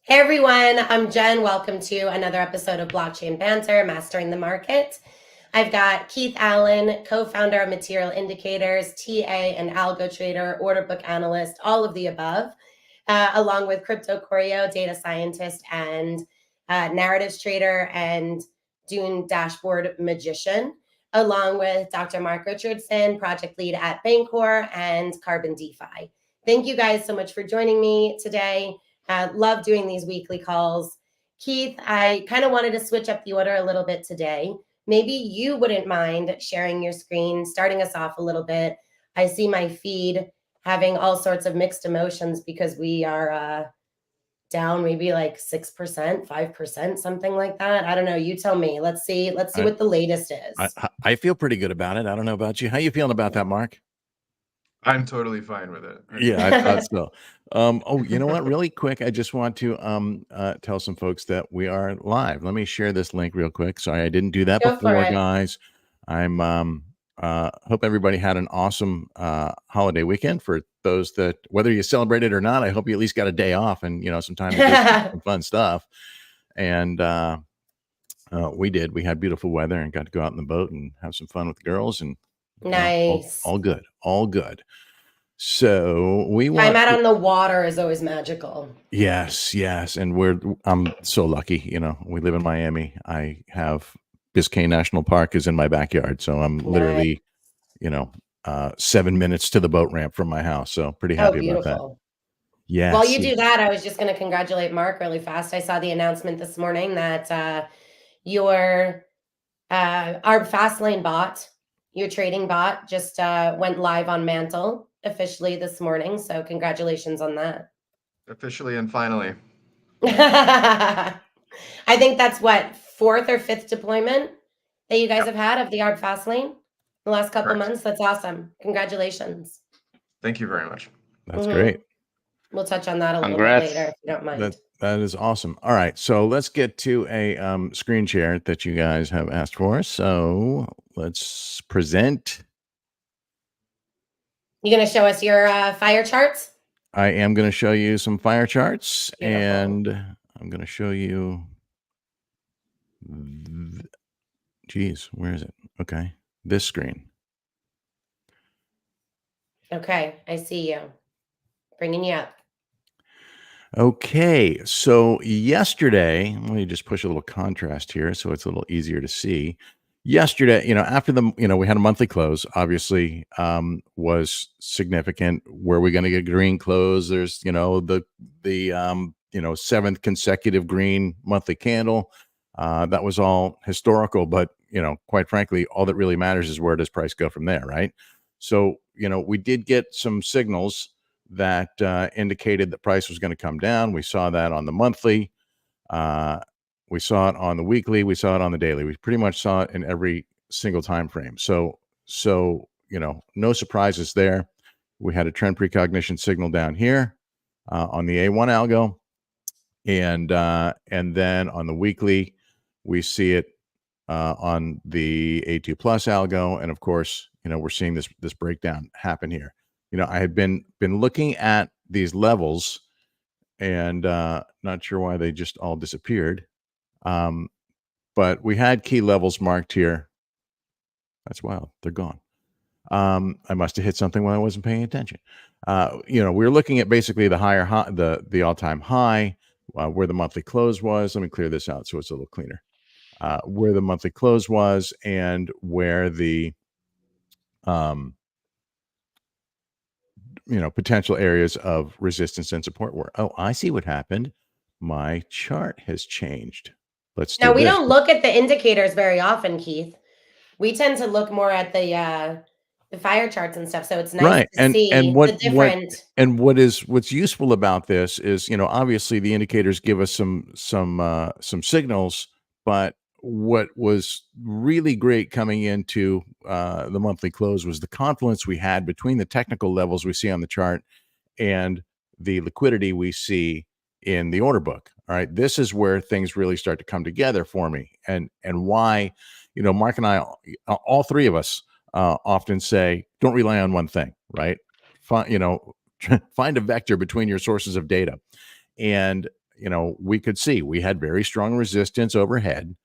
Hey everyone, I'm Jen. Welcome to another episode of Blockchain Banter, Mastering the Market. I've got Keith Allen, co-founder of Material Indicators, TA and algo trader, order book analyst, all of the above, along with Crypto Koryo, data scientist and narratives trader and Dune dashboard magician, along with Dr. Mark Richardson, project lead at Bancor and Carbon DeFi. Thank you guys so much for joining me today. Love doing these weekly calls. Keith, I kind of wanted to switch up the order a little bit today. Maybe you wouldn't mind sharing your screen, starting us off a little bit. I see my feed having all sorts of mixed emotions because we are down maybe like 6%, 5%, something like that. I don't know. You tell me. Let's see what the latest is. I feel pretty good about it. I don't know about you. How you feeling about that, Mark? I'm totally fine with it. Yeah, I thought so. Oh, you know what? Really quick, I just want to tell some folks that we are live. Let me share this link real quick. Sorry, I didn't do that Go for before, it. guys. I'm hope everybody had an awesome holiday weekend. For those that, whether you celebrated or not, I hope you at least got a day off and some time to do some fun stuff. And we did. We had beautiful weather and got to go out in the boat and have some fun with the girls and Nice. all good, all good. So we want time out on the water is always magical. Yes, and I'm so lucky. We live in Miami. I have Biscayne National Park is in my backyard, so I'm literally, 7 minutes to the boat ramp from my house. So pretty happy about that. Yes. While you do that, I was just going to congratulate Mark really fast. I saw the announcement this morning that your ARB Fastlane bot, your trading bot, just went live on Mantle officially this morning. So congratulations on that. Officially and finally. I think that's what, fourth or fifth deployment that you guys have had of the ARB Fastlane the last couple of months. That's awesome. Congratulations. Thank you very much. That's great. We'll touch on that a little bit later if you don't mind. That is awesome. All right, so let's get to a screen share that you guys have asked for. So let's present. You going to show us your fire charts? I am going to show you some fire charts. Beautiful. And I'm going to show you. Geez, where is it? Okay, this screen. Okay, I see you. Bringing you up. Okay, so yesterday, let me just push a little contrast here so it's a little easier to see. Yesterday, after we had a monthly close, obviously, was significant. Were we going to get green close? There's, the seventh consecutive green monthly candle. That was all historical, but, quite frankly, all that really matters is where does price go from there, right? So, we did get some signals that indicated that price was going to come down. We saw that on the monthly. We saw it on the weekly. We saw it on the daily. We pretty much saw it in every single time frame. So no surprises there. We had a trend precognition signal down here on the A1 algo, and then on the weekly, we see it on the A2 plus algo, and of course, we're seeing this breakdown happen here. I had been looking at these levels and not sure why they just all disappeared. But we had key levels marked here. That's wild. They're gone. I must have hit something when I wasn't paying attention. We were looking at basically the higher high, the all-time high, where the monthly close was. Let me clear this out so it's a little cleaner. Where the monthly close was and where the potential areas of resistance and support were. Oh, I see what happened. My chart has changed. Now we don't look at the indicators very often, Keith. We tend to look more at the fire charts and stuff. So it's nice to see the different. What's useful about this is, obviously the indicators give us some signals, but what was really great coming into the monthly close was the confluence we had between the technical levels we see on the chart and the liquidity we see in the order book. All right, this is where things really start to come together for me, and why, Mark and I, all three of us, often say, don't rely on one thing, right? Find a vector between your sources of data. And we could see we had very strong resistance overhead,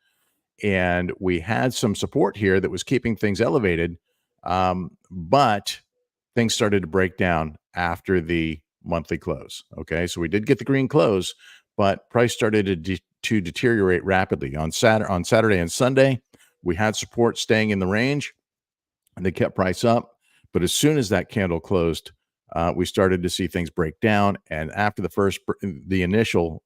and we had some support here that was keeping things elevated. But things started to break down after the monthly close. Okay, so we did get the green close, but price started to deteriorate rapidly on Saturday and Sunday. We had support staying in the range, and they kept price up. But as soon as that candle closed, we started to see things break down. And after the initial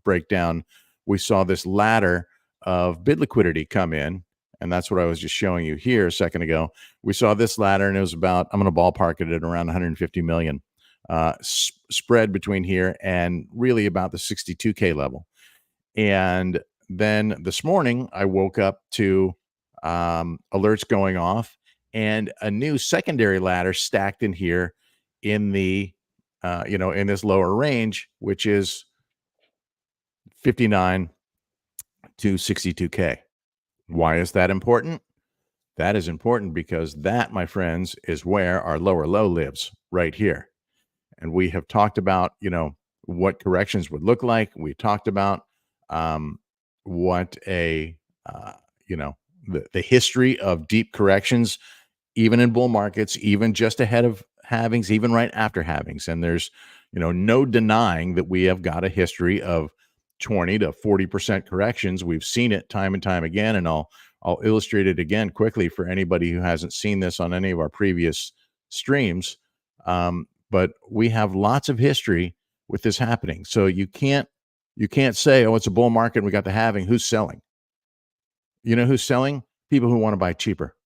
breakdown, we saw this ladder of bid liquidity come in. And that's what I was just showing you here a second ago. We saw this ladder, and it was about, I'm going to ballpark it at around 150 million spread between here and really about the 62K level. And then this morning, I woke up to alerts going off and a new secondary ladder stacked in here in the, in this lower range, which is 59 to 62K. Why is that important? That is important because that, my friends, is where our lower low lives, right here. And we have talked about, what corrections would look like. We talked about what the history of deep corrections, even in bull markets, even just ahead of halvings, even right after halvings. And there's, no denying that we have got a history of 20 to 40% corrections. We've seen it time and time again, and I'll illustrate it again quickly for anybody who hasn't seen this on any of our previous streams. But we have lots of history with this happening. So you can't say, oh, it's a bull market and we got the halving. Who's selling? You know who's selling? People who want to buy cheaper.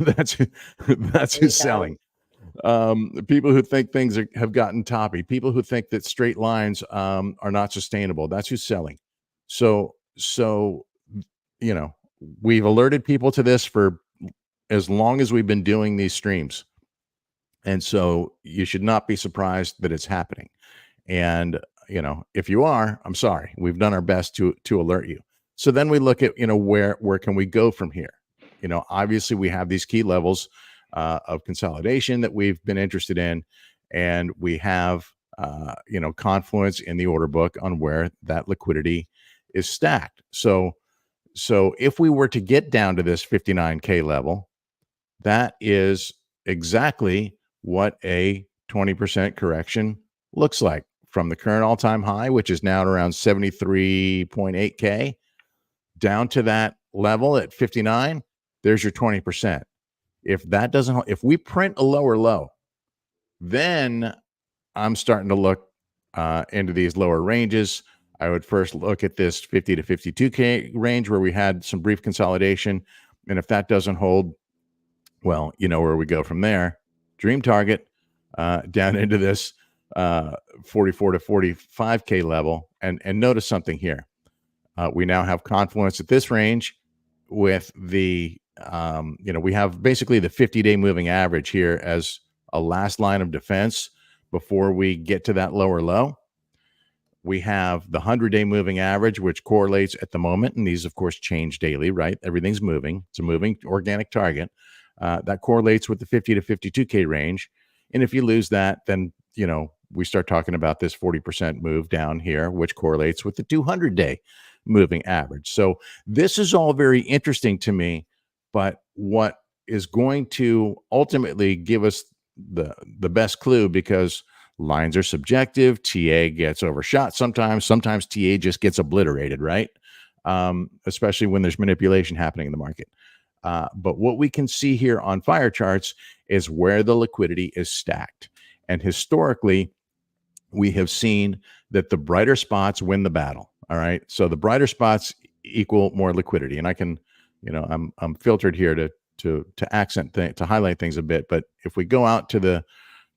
that's who's selling. People who think things have gotten toppy, people who think that straight lines are not sustainable. That's who's selling. So we've alerted people to this for as long as we've been doing these streams. And so you should not be surprised that it's happening. And, if you are, I'm sorry, we've done our best to alert you. So then we look at, where can we go from here? Obviously we have these key levels of consolidation that we've been interested in, and we have confluence in the order book on where that liquidity is stacked. So if we were to get down to this 59K level, that is exactly what a 20% correction looks like from the current all-time high, which is now at around 73.8K, down to that level at 59. There's your 20%. If we print a lower low, then I'm starting to look into these lower ranges. I would first look at this 50 to 52K range where we had some brief consolidation. And if that doesn't hold, well, where we go from there. Dream target down into this 44 to 45K level. And notice something here. We now have confluence at this range with the, we have basically the 50-day moving average here as a last line of defense before we get to that lower low. We have the 100-day moving average, which correlates at the moment. And these, of course, change daily, right? Everything's moving. It's a moving organic target. That correlates with the 50 to 52K range. And if you lose that, then, we start talking about this 40% move down here, which correlates with the 200-day moving average. So this is all very interesting to me, but what is going to ultimately give us the best clue, because lines are subjective, TA gets overshot sometimes TA just gets obliterated, right? Especially when there's manipulation happening in the market. But what we can see here on fire charts is where the liquidity is stacked. And historically, we have seen that the brighter spots win the battle. All right. So the brighter spots equal more liquidity. And I can, I'm filtered here to highlight things a bit. But if we go out to the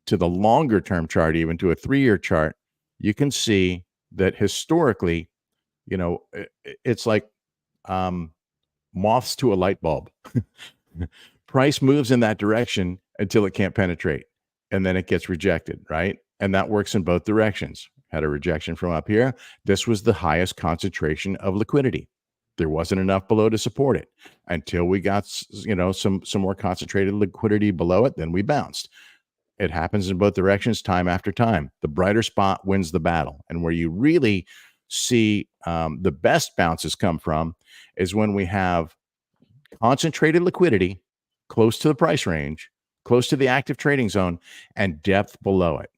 longer term chart, even to a 3-year chart, you can see that historically, it's like moths to a light bulb. Price moves in that direction until it can't penetrate, and then it gets rejected, right? And that works in both directions. Had a rejection from up here. This was the highest concentration of liquidity. There wasn't enough below to support it until we got, some more concentrated liquidity below it. Then we bounced. it happens in both directions time after time. The brighter spot wins the battle. And where you really see the best bounces come from is when we have concentrated liquidity close to the price range, close to the active trading zone, and depth below it.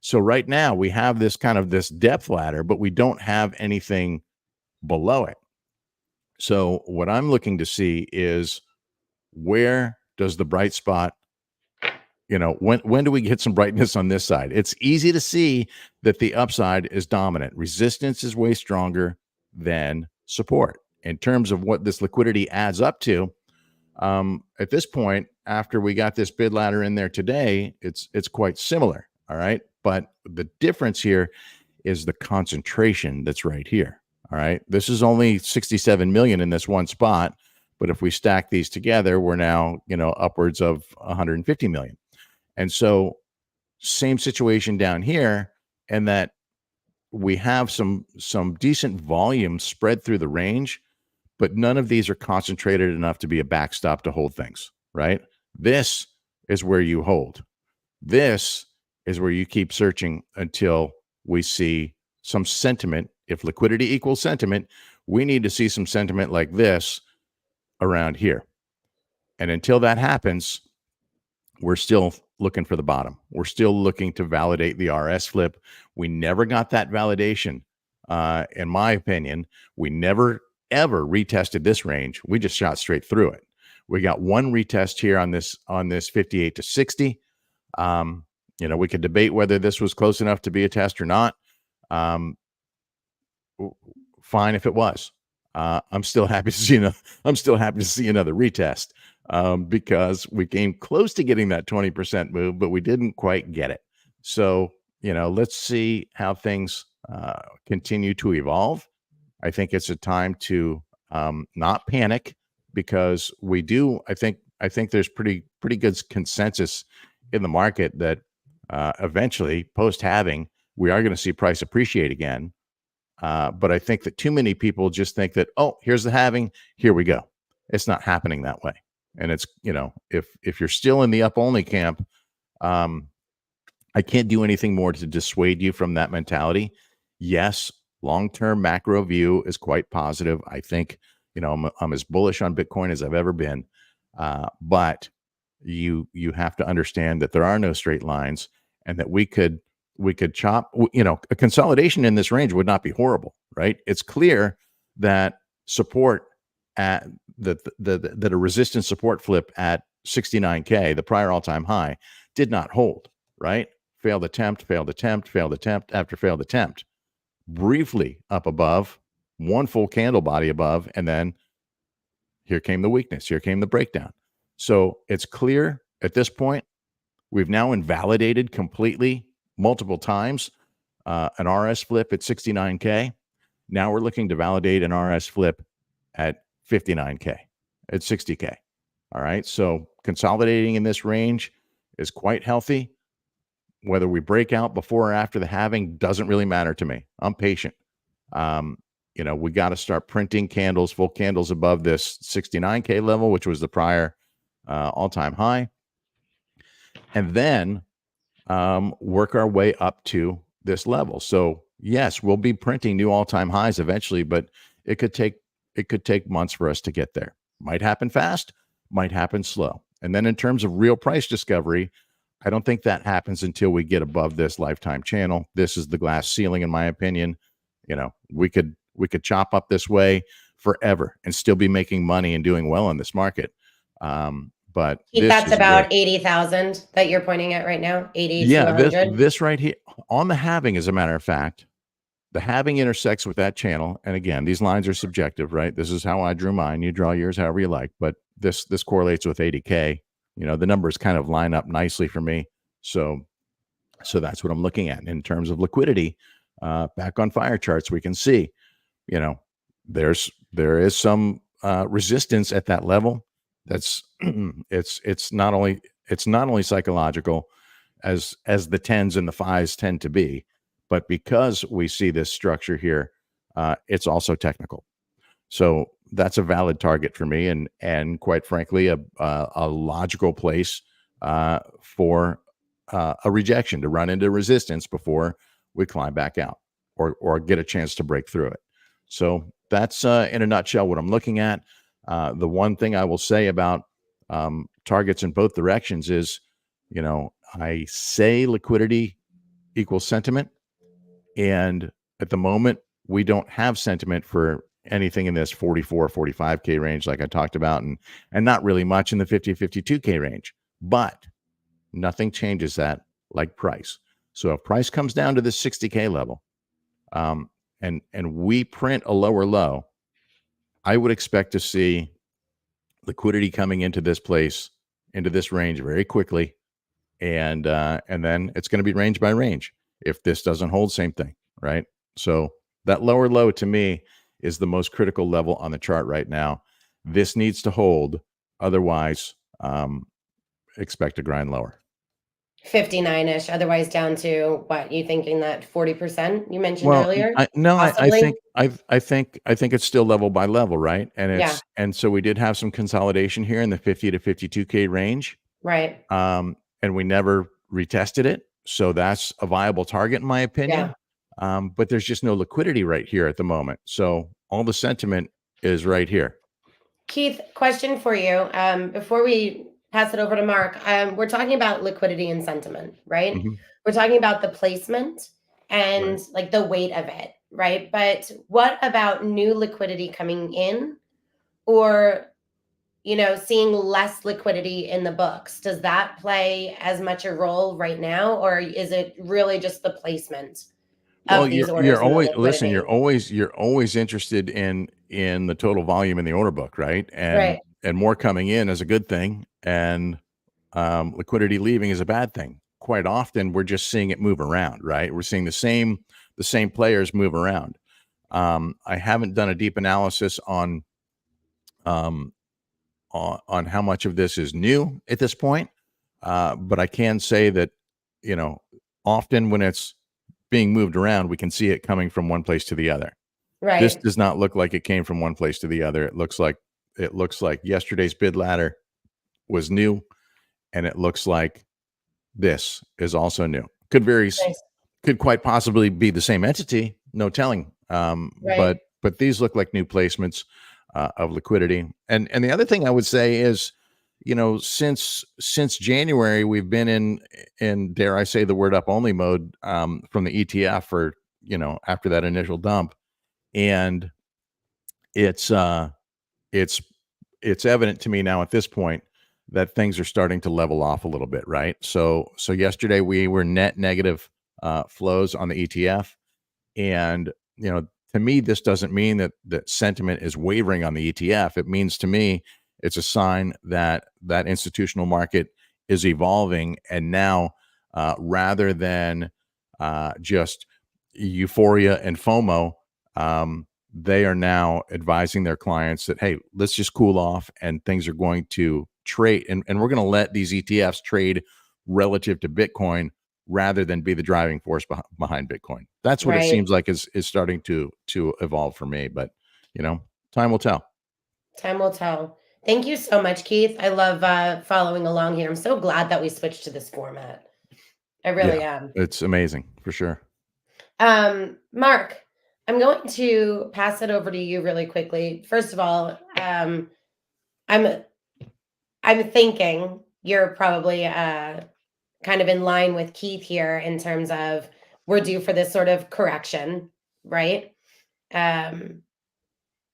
So right now we have this kind of this depth ladder, but we don't have anything below it. So what I'm looking to see is, where does the bright spot, when do we get some brightness on this side? It's easy to see that the upside is dominant. Resistance is way stronger than support. In terms of what this liquidity adds up to, at this point, after we got this bid ladder in there today, it's quite similar. All right. But the difference here is the concentration that's right here. All right. This is only 67 million in this one spot. But if we stack these together, we're now, upwards of 150 million. And so same situation down here, and that we have some decent volume spread through the range, but none of these are concentrated enough to be a backstop to hold things, right? This is where you hold. This is where you keep searching until we see some sentiment. If liquidity equals sentiment, we need to see some sentiment like this around here. And until that happens, we're still looking for the bottom. We're still looking to validate the RS flip. We never got that validation. In my opinion, we never, ever retested this range. We just shot straight through it. We got one retest here on this 58 to 60. We could debate whether this was close enough to be a test or not. Fine if it was. I'm still happy to see another retest, because we came close to getting that 20% move, but we didn't quite get it. So, let's see how things continue to evolve. I think it's a time to not panic, because we do. I think there's pretty good consensus in the market that eventually, post halving, we are going to see price appreciate again. But I think that too many people just think that, oh, here's the halving, here we go. It's not happening that way. And it's, if you're still in the up only camp, I can't do anything more to dissuade you from that mentality. Yes, long-term macro view is quite positive. I think, I'm as bullish on Bitcoin as I've ever been. But you have to understand that there are no straight lines, and that we could chop, a consolidation in this range would not be horrible, right? It's clear that support at that a resistance support flip at 69K, the prior all-time high, did not hold, right? Failed attempt after failed attempt. Briefly up above, one full candle body above, and then here came the weakness, here came the breakdown. So it's clear at this point, we've now invalidated completely multiple times an RS flip at 69K. Now we're looking to validate an RS flip at 59K, at 60K. All right. So consolidating in this range is quite healthy. Whether we break out before or after the halving doesn't really matter to me. I'm patient. We got to start printing candles, full candles above this 69K level, which was the prior all-time high. And then work our way up to this level. So yes, we'll be printing new all-time highs eventually, but it could take months for us to get there. Might happen fast, might happen slow. And then in terms of real price discovery, I don't think that happens until we get above this lifetime channel. This is the glass ceiling, in my opinion. We could chop up this way forever and still be making money and doing well in this market. But that's about 80,000 that you're pointing at right now. 80. Yeah, this right here on the halving, as a matter of fact, the halving intersects with that channel. And again, these lines are subjective, right? This is how I drew mine. You draw yours however you like, but this correlates with 80K. The numbers kind of line up nicely for me. So that's what I'm looking at in terms of liquidity. Back on fire charts, we can see, there is some resistance at that level. That's it's not only psychological, as the 10s and the 5s tend to be, but because we see this structure here, it's also technical. So that's a valid target for me, and quite frankly, a logical place for a rejection, to run into resistance before we climb back out or get a chance to break through it. So that's in a nutshell what I'm looking at. The one thing I will say about targets in both directions is, I say liquidity equals sentiment. And at the moment, we don't have sentiment for anything in this 44, 45K range, like I talked about, and not really much in the 50, 52K range. But nothing changes that like price. So if price comes down to the 60K level, and we print a lower low, I would expect to see liquidity coming into this place, into this range very quickly, and then it's going to be range by range. If this doesn't hold, same thing, right? So that lower low to me is the most critical level on the chart right now. This needs to hold, otherwise, expect to grind lower. 59-ish, otherwise down to what you thinking, that 40% you mentioned Well, earlier? I Possibly? think it's still level by level, right? And Yeah, and so we did have some consolidation here in the 50 to 52K range. right. And we never retested it. So that's a viable target, in my opinion. Yeah. But there's just no liquidity right here at the moment. So all the sentiment is right here. Keith, question for you. Before we pass it over to Mark, we're talking about liquidity and sentiment, right? Mhm. We're talking about the placement and Right. like the weight of it, right? But what about new liquidity coming in, or seeing less liquidity in the books? Does that play as much a role right now, or is it really just the placement Well, of these orders you're and the always listen. liquidity? You're always interested in the total volume in the order book, right? Right, And more coming in is a good thing, and liquidity leaving is a bad thing. Quite often, we're just seeing it move around, right? We're seeing the same players move around. I haven't done a deep analysis um, on how much of this is new at this point, but I can say that you know often when it's being moved around, we can see it coming from one place to the other. This right, does not look like it came from one place to the other. It looks like yesterday's bid ladder was new, and it looks like this is also new. nice, Could quite possibly be the same entity, no telling. right, But these look like new placements of liquidity. And the other thing I would say is, since January, we've been in dare I say the word up only mode from the ETF, or after that initial dump, and it's it's it's evident to me now at this point that things are starting to level off a little bit, right? So yesterday we were net negative flows on the ETF, and to me this doesn't mean that sentiment is wavering on the ETF. It means to me it's a sign that that institutional market is evolving, and now rather than just euphoria and FOMO, they are now advising their clients that, hey, let's just cool off, and things are going to trade, and we're going to let these ETFs trade relative to Bitcoin rather than be the driving force behind Bitcoin. That's what it right. seems like is starting to evolve for me. But time will tell. Time will tell. Thank you so much, Keith. I love following along here. I'm so glad that we switched to this format. I Yeah, really am. it's amazing for sure. Mark, I'm going to pass it over to you really quickly. First of all, I'm I'm thinking you're probably kind of in line with Keith here in terms of we're due for this sort of correction, right? Um,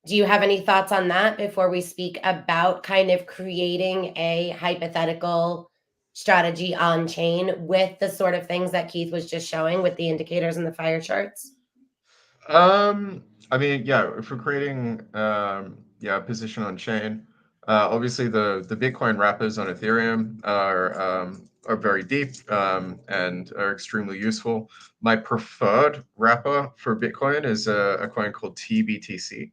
Do you have any thoughts on that before we speak about kind of creating a hypothetical strategy on chain with the sort of things that Keith was just showing with the indicators and the fire charts? I mean, yeah, if we're creating, a position on chain, obviously the Bitcoin wrappers on Ethereum are very deep and are extremely useful. My preferred wrapper for Bitcoin is a coin called TBTC,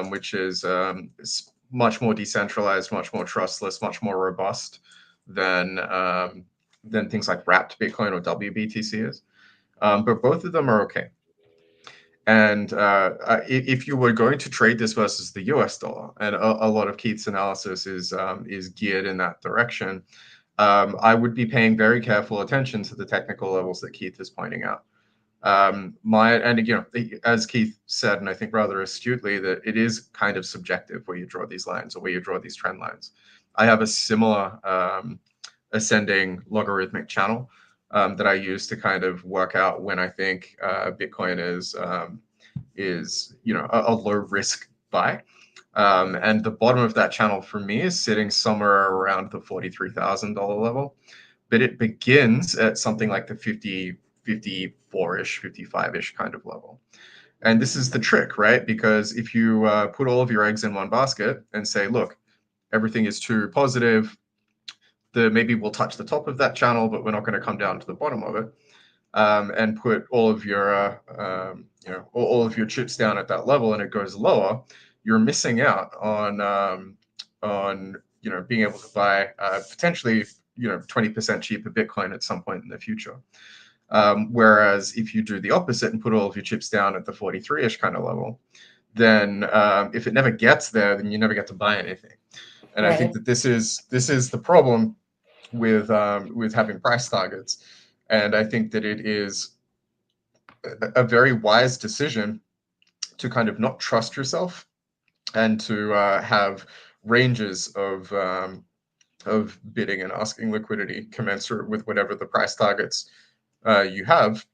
which is much more decentralized, much more trustless, much more robust than things like wrapped Bitcoin or WBTC is. But both of them are okay. And if you were going to trade this versus the US dollar, and a lot of Keith's analysis is geared in that direction, I would be paying very careful attention to the technical levels that Keith is pointing out. As Keith said, and I think rather astutely, that it is kind of subjective where you draw these lines or where you draw these trend lines. I have a similar ascending logarithmic channel that I use to kind of work out when I think Bitcoin is a low risk buy. And the bottom of that channel for me is sitting somewhere around the $43,000 level, but it begins at something like the 54-ish, 55-ish kind of level. And this is the trick, right? Because if you put all of your eggs in one basket and say, look, everything is too positive, maybe we'll touch the top of that channel, but we're not going to come down to the bottom of it, and put all of your all of your chips down at that level, and it goes lower, you're missing out on being able to buy potentially 20% cheaper Bitcoin at some point in the future. Whereas if you do the opposite and put all of your chips down at the 43-ish kind of level, then if it never gets there, then you never get to buy anything. And Right. I think that this is the problem with having price targets. And I think that it is a very wise decision to kind of not trust yourself and to have ranges of bidding and asking liquidity commensurate with whatever the price targets you have,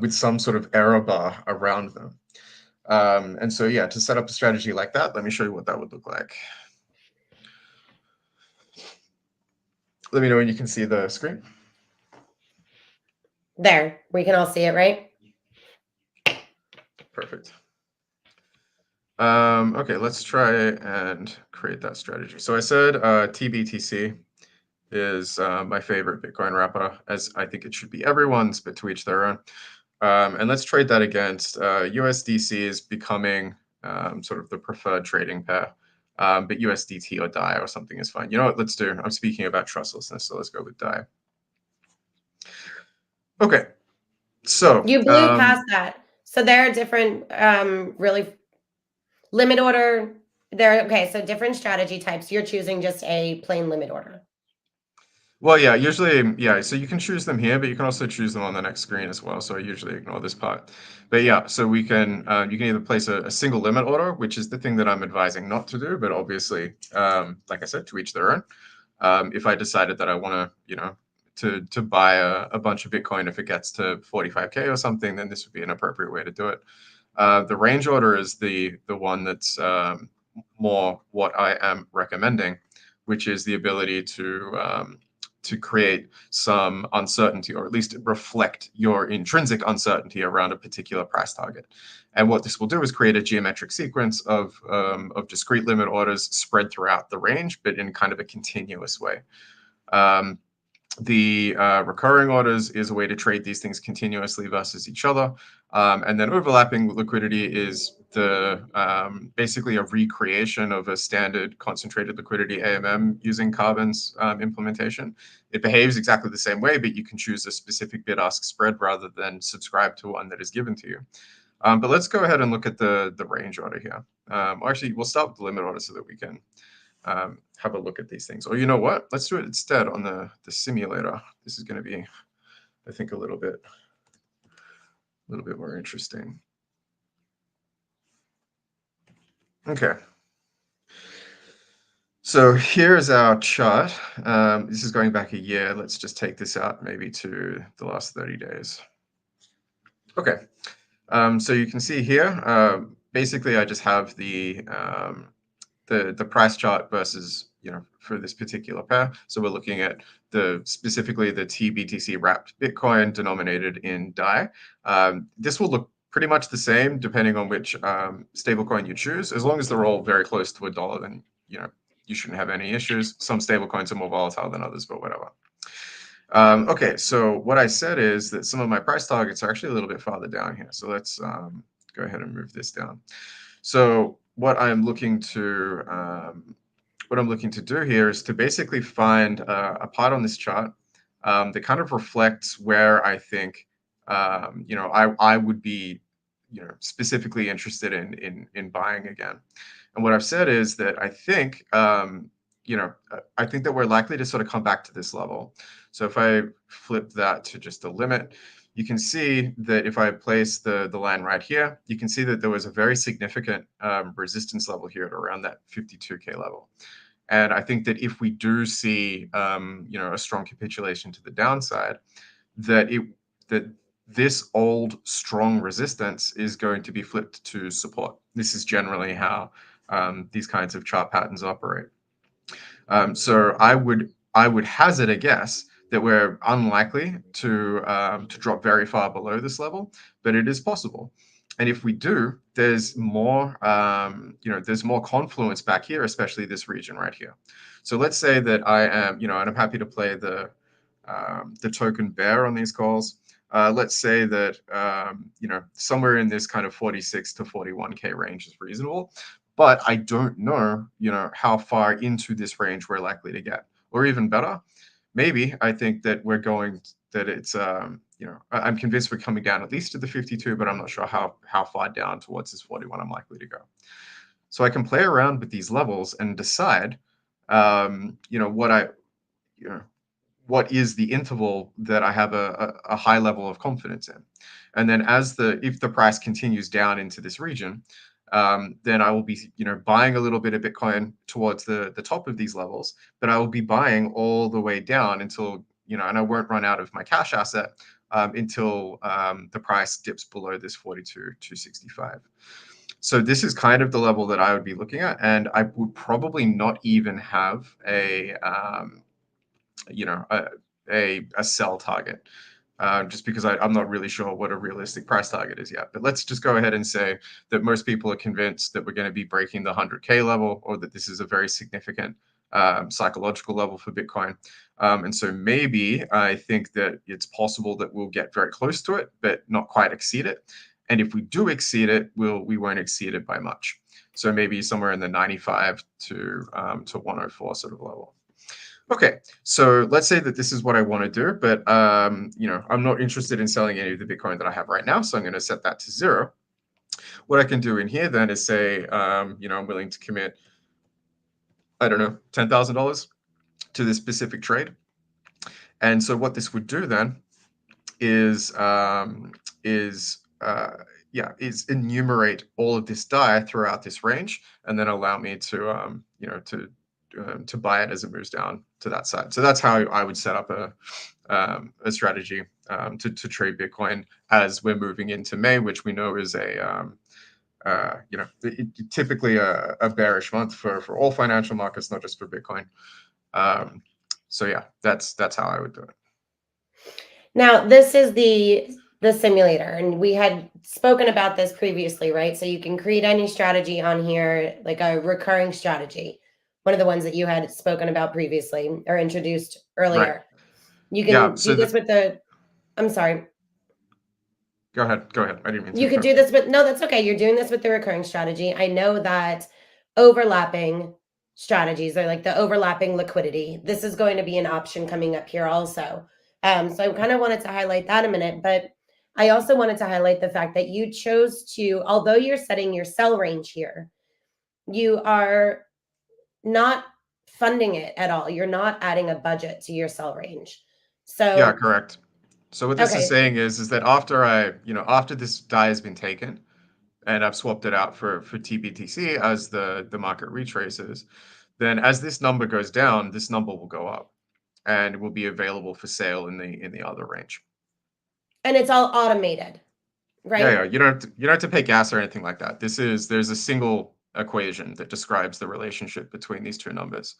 with some sort of error bar around them. And so, yeah, to set up a strategy like that, let me show you what that would look like. Let me know when you can see the screen. There, we can all see it, right? Perfect. Okay, let's try and create that strategy. So I said TBTC is my favorite Bitcoin wrapper, as I think it should be everyone's, but to each their own. And let's trade that against USDC is becoming sort of the preferred trading pair. But USDT or DAI or something is fine. You know what? Let's do. I'm speaking about trustlessness, so let's go with DAI. Okay, so You blew past that. So there are different, really limit order. Okay, so different strategy types. You're choosing just a plain limit order. Well, yeah, usually, yeah, so you can choose them here, but you can also choose them on the next screen as well. So I usually ignore this part. But yeah, so we can, you can either place a single limit order, which is the thing that I'm advising not to do, but obviously, like I said, to each their own. If I decided that I want to buy a bunch of Bitcoin, if it gets to 45K or something, then this would be an appropriate way to do it. The range order is the one that's more what I am recommending, which is the ability to create some uncertainty, or at least reflect your intrinsic uncertainty around a particular price target. And what this will do is create a geometric sequence of discrete limit orders spread throughout the range, but in kind of a continuous way. The recurring orders is a way to trade these things continuously versus each other. And then overlapping liquidity is basically a recreation of a standard concentrated liquidity AMM using Carbon's implementation. It behaves exactly the same way, but you can choose a specific bid-ask spread rather than subscribe to one that is given to you. But let's go ahead and look at the range order here. Actually, we'll start with the limit order so that we can have a look at these things. Or you know what? Let's do it instead on the simulator. This is going to be, I think, a little bit more interesting. Okay. So here's our chart. This is going back a year. Let's just take this out maybe to the last 30 days. Okay. So you can see here, basically I just have the price chart versus, for this particular pair. So we're looking at specifically the TBTC wrapped Bitcoin denominated in DAI. This will look pretty much the same depending on which stablecoin you choose. As long as they're all very close to $1, then you shouldn't have any issues. Some stablecoins are more volatile than others, but whatever. Okay, so what I said is that some of my price targets are actually a little bit farther down here. So let's go ahead and move this down. So what I'm looking to do here is to basically find a part on this chart that kind of reflects where I think I would be specifically interested in buying again. And what I've said is that I think I think that we're likely to sort of come back to this level. So if I flip that to just a limit, you can see that if I place the line right here, you can see that there was a very significant resistance level here at around that 52K level. And I think that if we do see, a strong capitulation to the downside, that this old strong resistance is going to be flipped to support. This is generally how these kinds of chart patterns operate. So I would hazard a guess that we're unlikely to drop very far below this level, but it is possible. And if we do, there's more there's more confluence back here, especially this region right here. So let's say that I am, and I'm happy to play the token bear on these calls. Let's say that somewhere in this kind of 46 to 41K range is reasonable, but I don't know how far into this range we're likely to get. Or even better, maybe I think that it's I'm convinced we're coming down at least to the 52, but I'm not sure how far down towards this 41 I'm likely to go. So I can play around with these levels and decide what is the interval that I have a high level of confidence in. And then if the price continues down into this region, then I will be buying a little bit of Bitcoin towards the top of these levels, but I will be buying all the way down until and I won't run out of my cash asset until the price dips below this 42,265. So this is kind of the level that I would be looking at, and I would probably not even have a sell target, just because I'm not really sure what a realistic price target is yet. But let's just go ahead and say that most people are convinced that we're going to be breaking the 100K level, or that this is a very significant psychological level for Bitcoin. And so maybe I think that it's possible that we'll get very close to it, but not quite exceed it. And if we do exceed it, we won't exceed it by much. So maybe somewhere in the 95 to 104 sort of level. Okay, so let's say that this is what I want to do, but I'm not interested in selling any of the Bitcoin that I have right now, so I'm going to set that to 0. What I can do in here then is say, I'm willing to commit, I don't know, $10,000 to this specific trade. And so what this would do then is enumerate all of this DAI throughout this range, and then allow me to buy it as it moves down to that side. So that's how I would set up a strategy to trade Bitcoin as we're moving into May, which we know is typically a bearish month for all financial markets, not just for Bitcoin. So yeah, that's how I would do it. Now, this is the simulator, and we had spoken about this previously, right? So you can create any strategy on here, like a recurring strategy, one of the ones that you had spoken about previously or introduced earlier. Right. You can do this with I'm sorry. Go ahead. I didn't mean to. You could do this with, no, that's okay. You're doing this with the recurring strategy. I know that overlapping strategies are like the overlapping liquidity. This is going to be an option coming up here also. So I kind of wanted to highlight that a minute, but I also wanted to highlight the fact that you chose to, although you're setting your sell range here, you are not funding it at all. You're not adding a budget to your sell range. So yeah, correct. So what this okay. is saying is that after this DAI has been taken, and I've swapped it out for TBTC as the market retraces, then as this number goes down, this number will go up, and it will be available for sale in the other range. And it's all automated, right? Yeah. You don't have to pay gas or anything like that. There's a single equation that describes the relationship between these two numbers,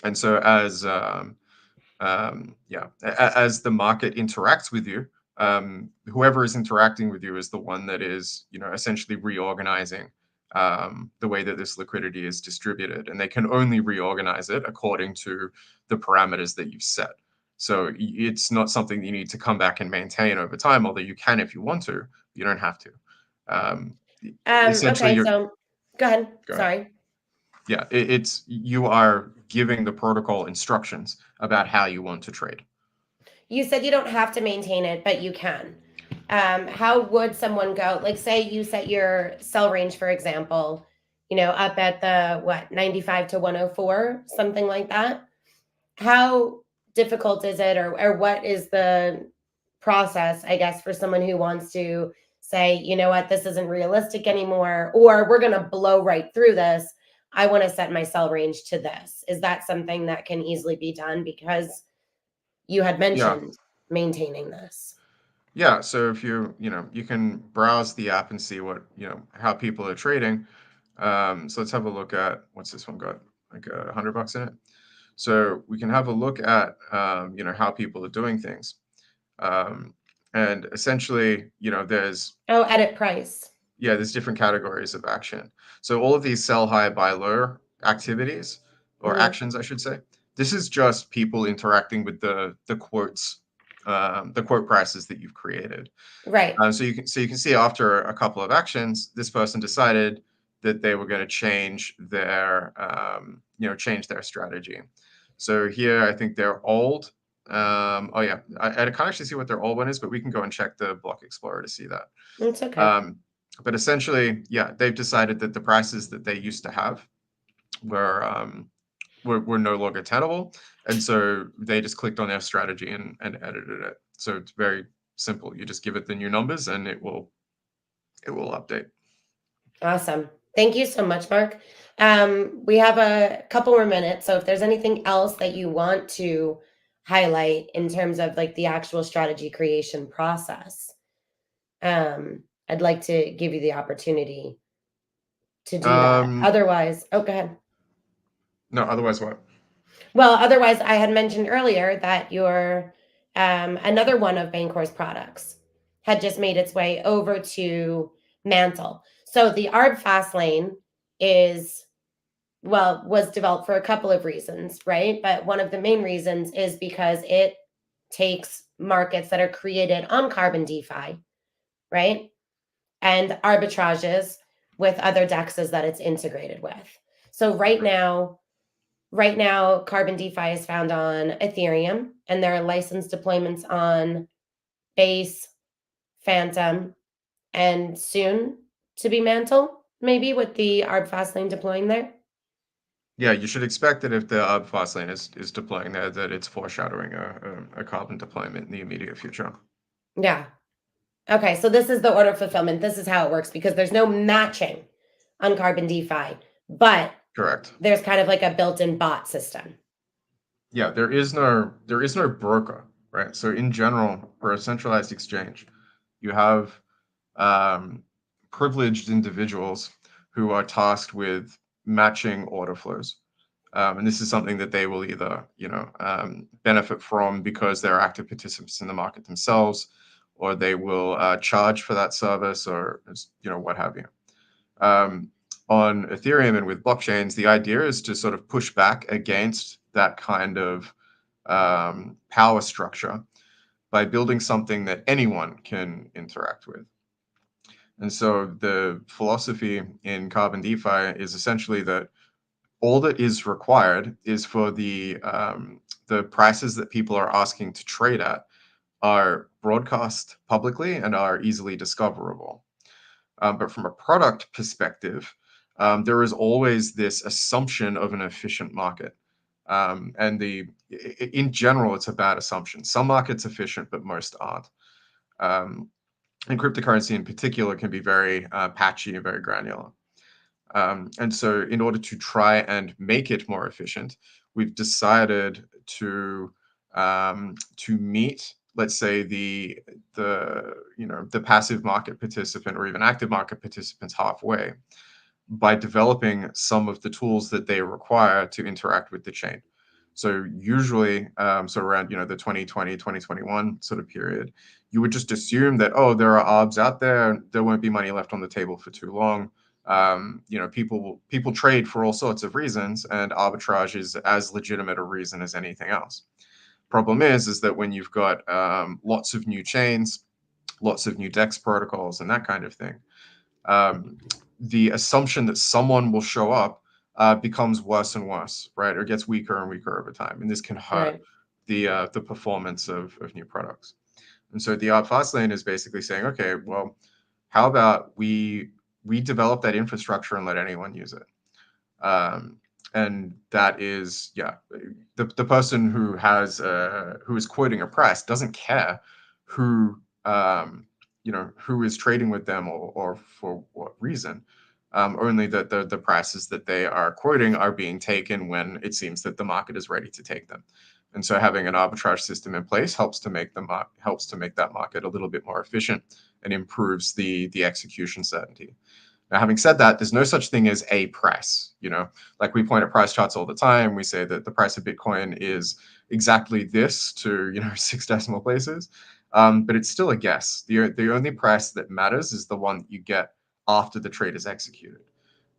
and so as the market interacts with you, whoever is interacting with you is the one that is essentially reorganizing the way that this liquidity is distributed, and they can only reorganize it according to the parameters that you've set. So it's not something you need to come back and maintain over time, although you can if you want to. You don't have to. Okay, so go ahead. Sorry. Yeah, it's you are giving the protocol instructions about how you want to trade. You said you don't have to maintain it, but you can. How would someone go? Like, say you set your sell range, for example, up at the 95 to 104, something like that. How difficult is it, or what is the process, I guess, for someone who wants to say, you know what, this isn't realistic anymore, or we're going to blow right through this. I want to set my sell range to this. Is that something that can easily be done? Because you had mentioned maintaining this. Yeah, so if you can browse the app and see what, how people are trading. So let's have a look at, what's this one got? Like $100 in it. So we can have a look at, how people are doing things. And essentially, there's Edit price. there's different categories of action. So all of these sell high, buy low activities, or actions, I should say. This is just people interacting with the quotes, the quote prices that you've created. Right. So you can see after a couple of actions, this person decided that they were going to change their change their strategy. So here I think they're old. Oh yeah, I can't actually see what their old one is, but we can go and check the block explorer to see that. It's okay. But essentially, yeah, they've decided that the prices that they used to have were no longer tenable, and so they just clicked on their strategy and edited it. So it's very simple. You just give it the new numbers, and it will update. Awesome. Thank you so much, Mark. We have a couple more minutes, so if there's anything else that you want to highlight in terms of like the actual strategy creation process, I'd like to give you the opportunity to do that. Otherwise, go ahead. No, otherwise what? Well, otherwise, I had mentioned earlier that your another one of Bancor's products had just made its way over to Mantle. So the ARB Fastlane was developed for a couple of reasons, right? But one of the main reasons is because it takes markets that are created on Carbon DeFi, right? And arbitrages with other DEXs that it's integrated with. So right now, Carbon DeFi is found on Ethereum, and there are licensed deployments on Base, Phantom, and soon to be Mantle, maybe with the ARB Fastlane deploying there. Yeah, you should expect that if the ARB Fastlane is deploying there, that it's foreshadowing a Carbon deployment in the immediate future. Yeah. Okay, so this is the order fulfillment. This is how it works, because there's no matching on Carbon DeFi, but Correct. there's kind of like a built-in bot system. Yeah, there is no broker, right? So in general, for a centralized exchange, you have privileged individuals who are tasked with matching order flows. And this is something that they will either, benefit from because they're active participants in the market themselves, or they will charge for that service, or what have you. On Ethereum and with blockchains, the idea is to sort of push back against that kind of power structure by building something that anyone can interact with. And so the philosophy in Carbon DeFi is essentially that all that is required is for the prices that people are asking to trade at are broadcast publicly and are easily discoverable. But from a product perspective, there is always this assumption of an efficient market. And in general, it's a bad assumption. Some markets efficient, but most aren't. And cryptocurrency in particular can be very patchy and very granular. And so in order to try and make it more efficient, we've decided to meet, let's say, the passive market participant or even active market participants halfway by developing some of the tools that they require to interact with the chain. So usually, so around the 2020, 2021 sort of period, you would just assume that, oh, there are ARBs out there, there won't be money left on the table for too long. People trade for all sorts of reasons, and arbitrage is as legitimate a reason as anything else. Problem is that when you've got lots of new chains, lots of new DEX protocols, and that kind of thing, the assumption that someone will show up becomes worse and worse, right? Or gets weaker and weaker over time, and this can hurt the performance of new products. And so the ARB Fastlane is basically saying, okay, well, how about we we develop that infrastructure and let anyone use it. And that is, yeah, the person who has who is quoting a price doesn't care who who is trading with them or for what reason. Only that the prices that they are quoting are being taken when it seems that the market is ready to take them. And so having an arbitrage system in place helps to make that market a little bit more efficient and improves the execution certainty. Now, having said that, there's no such thing as a price. Like we point at price charts all the time. We say that the price of Bitcoin is exactly this to 6 decimal places, but it's still a guess. The only price that matters is the one that you get after the trade is executed.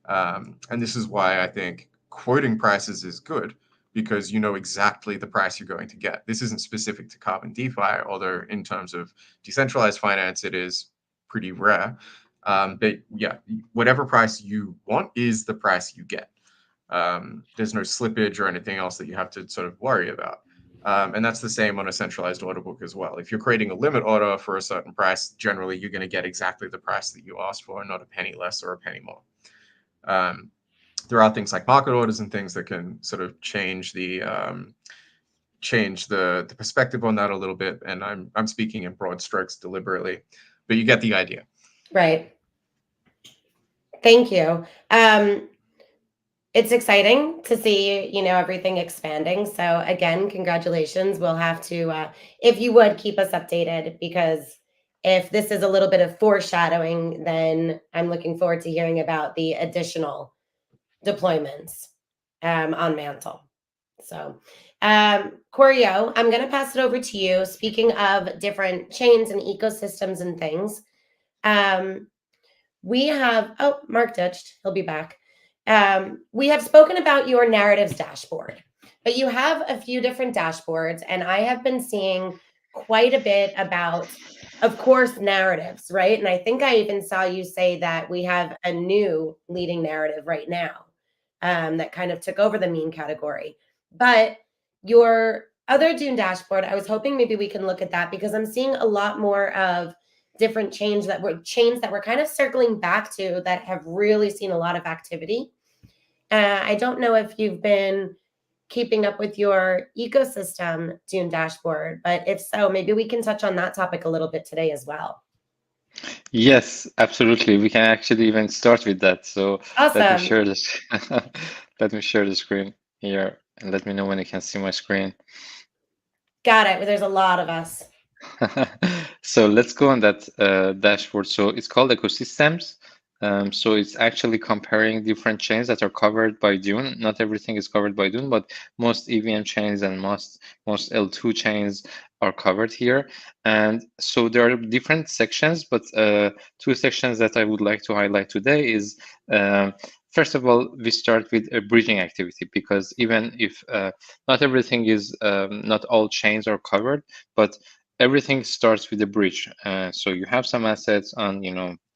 And this is why I think quoting prices is good, because you know exactly the price you're going to get. This isn't specific to carbon DeFi, although in terms of decentralized finance, it is pretty rare. But yeah, whatever price you want is the price you get. There's no slippage or anything else that you have to sort of worry about. And that's the same on a centralized order book as well. If you're creating a limit order for a certain price, generally you're going to get exactly the price that you asked for, not a penny less or a penny more. There are things like market orders and things that can sort of change the perspective on that a little bit. And I'm speaking in broad strokes deliberately, but you get the idea. Right. Thank you. It's exciting to see, everything expanding. So again, congratulations. We'll have to, if you would keep us updated, because if this is a little bit of foreshadowing, then I'm looking forward to hearing about the additional deployments on Mantle. So, Koryo, I'm going to pass it over to you. Speaking of different chains and ecosystems and things, we have, Mark ditched, he'll be back. We have spoken about your narratives dashboard, but you have a few different dashboards, and I have been seeing quite a bit about, of course, narratives, right? And I think I even saw you say that we have a new leading narrative right now that kind of took over the meme category. But your other Dune dashboard, I was hoping maybe we can look at that, because I'm seeing a lot more of different chains that we're kind of circling back to that have really seen a lot of activity. I don't know if you've been keeping up with your ecosystem Dune dashboard, but if so, maybe we can touch on that topic a little bit today as well. Yes, absolutely. We can actually even start with that. So awesome. Let me share this. Let me share the screen here, and let me know when you can see my screen. Got it. There's a lot of us. So let's go on that dashboard. So it's called ecosystems. So it's actually comparing different chains that are covered by Dune. Not everything is covered by Dune, but most EVM chains and most L2 chains are covered here. And so there are different sections, but two sections that I would like to highlight today is first of all, we start with a bridging activity, because even if not everything is, not all chains are covered, but everything starts with a bridge. So you have some assets on,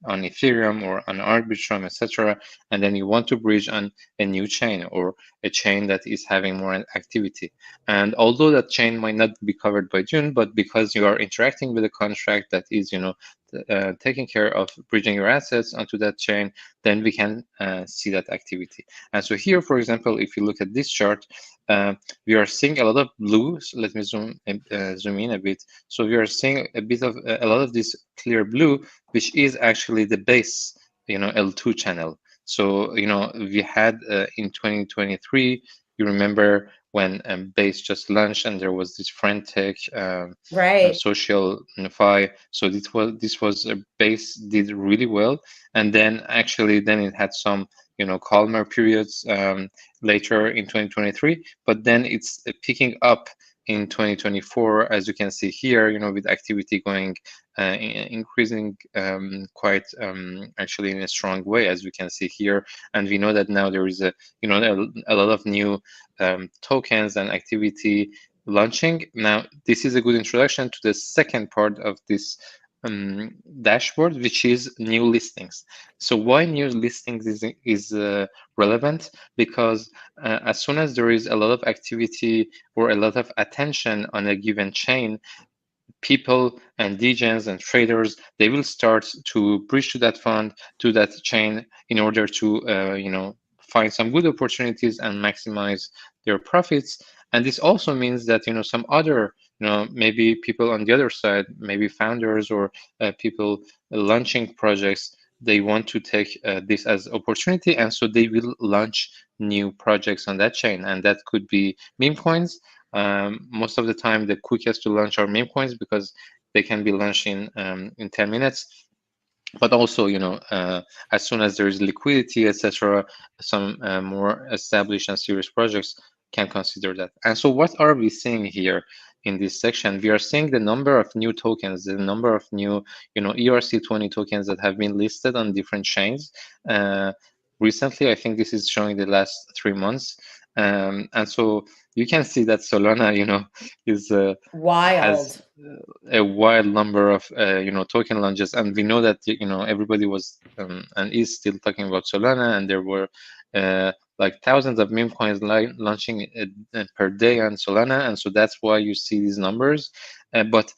on Ethereum or on Arbitrum, etc., and then you want to bridge on a new chain or a chain that is having more activity. And although that chain might not be covered by Dune, but because you are interacting with a contract that is, taking care of bridging your assets onto that chain, then we can see that activity. And so here, for example, if you look at this chart, we are seeing a lot of blue. So let me zoom in a bit. So we are seeing a lot of this clear blue, which is actually the base, L2 channel. So, we had in 2023, you remember when Base just launched and there was this frantic right. social DeFi. So this was a Base did really well, and then it had some calmer periods later in 2023, but then it's picking up in 2024, as you can see here, with activity going increasing quite actually in a strong way, as we can see here. And we know that now there is a lot of new tokens and activity launching. Now, this is a good introduction to the second part of this dashboard, which is new listings. So why new listings is relevant? Because as soon as there is a lot of activity or a lot of attention on a given chain, people and degens and traders, they will start to bridge to that fund, to that chain, in order to find some good opportunities and maximize their profits. And this also means that some other maybe people on the other side, maybe founders or people launching projects, they want to take this as opportunity, and so they will launch new projects on that chain, and that could be meme coins. Most of the time, the quickest to launch are meme coins because they can be launched in 10 minutes. But also, as soon as there is liquidity, etc., some more established and serious projects can consider that. And so what are we seeing here in this section? We are seeing the number of new tokens, the number of new, ERC20 tokens that have been listed on different chains. Recently, I think this is showing the last 3 months. And so you can see that Solana, is Wild. has a wild number of token launches, and we know that everybody was and is still talking about Solana, and there were like thousands of meme coins launching per day on Solana, and so that's why you see these numbers. But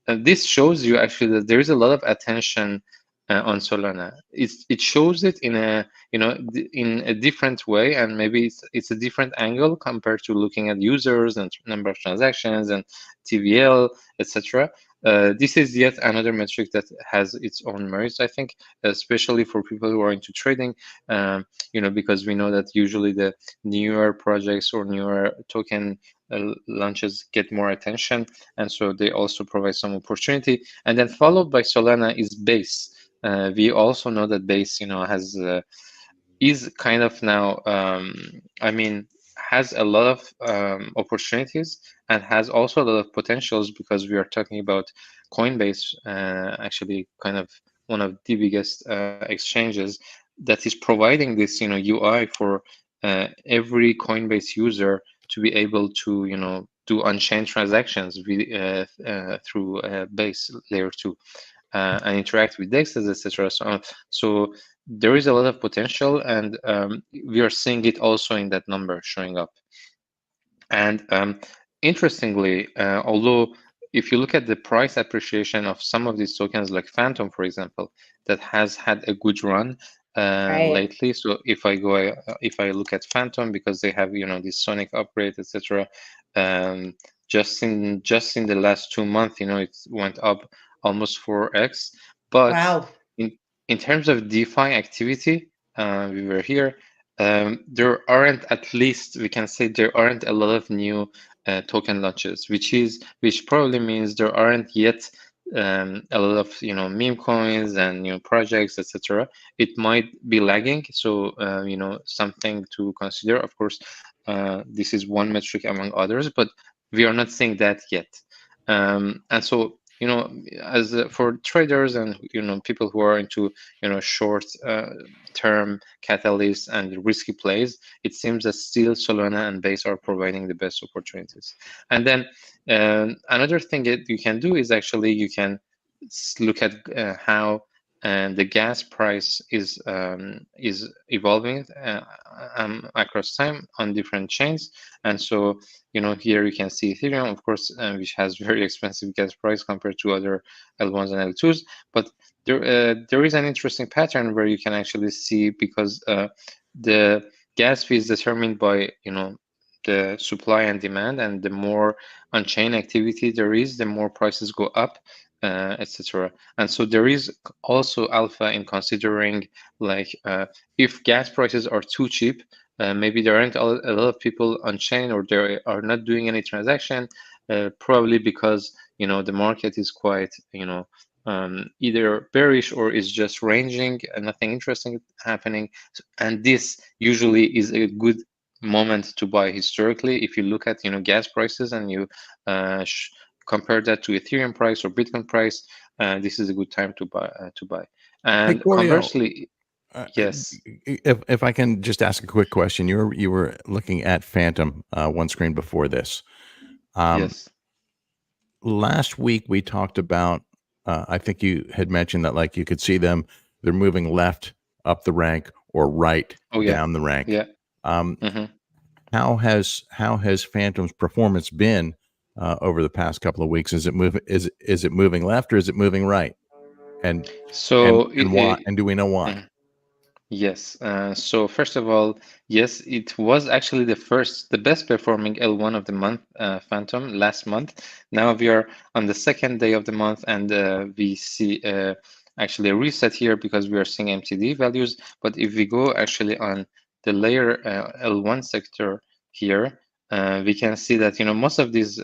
this shows you actually that there is a lot of attention on Solana. It shows it in a in a different way, and maybe it's a different angle compared to looking at users and number of transactions and TVL, etc. This is yet another metric that has its own merits, I think, especially for people who are into trading. Because we know that usually the newer projects or newer token launches get more attention, and so they also provide some opportunity. And then followed by Solana is Base. We also know that Base, has is kind of now, has a lot of opportunities and has also a lot of potentials, because we are talking about Coinbase, actually kind of one of the biggest exchanges that is providing this, UI for every Coinbase user to be able to, do on-chain transactions through Base layer 2. And interact with dexes, etc. So there is a lot of potential, and we are seeing it also in that number showing up. And interestingly, although if you look at the price appreciation of some of these tokens, like Phantom, for example, that has had a good run lately. So if I look at Phantom, because they have this Sonic upgrade, etc. Just in the last 2 months, it went up almost 4x. But wow. in terms of DeFi activity, we were here. There aren't, at least we can say, there aren't a lot of new token launches, which probably means there aren't yet a lot of meme coins and new projects, etc. It might be lagging, so something to consider. Of course, this is one metric among others, but we are not seeing that yet. And so as for traders and people who are into short term catalysts and risky plays, it seems that still Solana and Base are providing the best opportunities. And then another thing that you can do is actually you can look at how the gas price is evolving across time on different chains. And so here you can see Ethereum, of course, which has very expensive gas price compared to other L1s and L2s. But there is an interesting pattern where you can actually see, because the gas fee is determined by the supply and demand, and the more on-chain activity there is, the more prices go up, etc. And so there is also alpha in considering, like, if gas prices are too cheap, maybe there aren't a lot of people on chain, or they are not doing any transaction, probably because the market is quite either bearish or is just ranging and nothing interesting happening. And this usually is a good moment to buy historically. If you look at gas prices and you compare that to Ethereum price or Bitcoin price, this is a good time to buy. And Hey, Koryo, conversely, yes. If I can just ask a quick question, you were looking at Phantom one screen before this. Yes. Last week we talked about. I think you had mentioned that, like, you could see them; they're moving left up the rank or right down the rank. Yeah. How has Phantom's performance been over the past couple of weeks? Is it moving left or is it moving right? And So why? And do we know why? Yes. So first of all, yes, it was actually the best performing L1 of the month, Phantom, last month. Now we are on the second day of the month, and we see actually a reset here because we are seeing MTD values. But if we go actually on the layer L1 sector here, we can see that most of these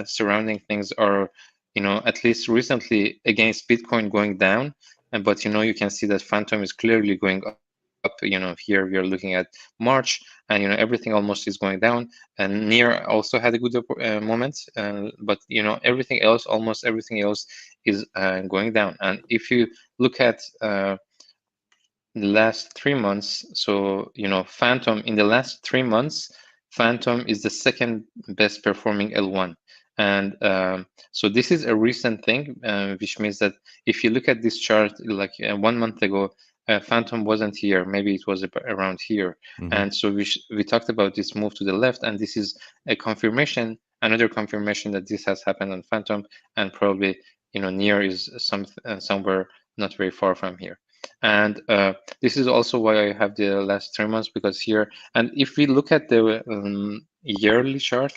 surrounding things are at least recently against Bitcoin going down, but you can see that Phantom is clearly going up. Here we are looking at March, and everything almost is going down. And Near also had a good moment, but almost everything else is going down. And if you look at the last 3 months, so Phantom in the last 3 months, Phantom is the second best performing L1. And so this is a recent thing, which means that if you look at this chart, like 1 month ago, Phantom wasn't here. Maybe it was around here. And so we talked about this move to the left, and this is a confirmation, another confirmation that this has happened on Phantom, and probably Near is somewhere not very far from here. And this is also why I have the last 3 months, because here, and if we look at the yearly chart,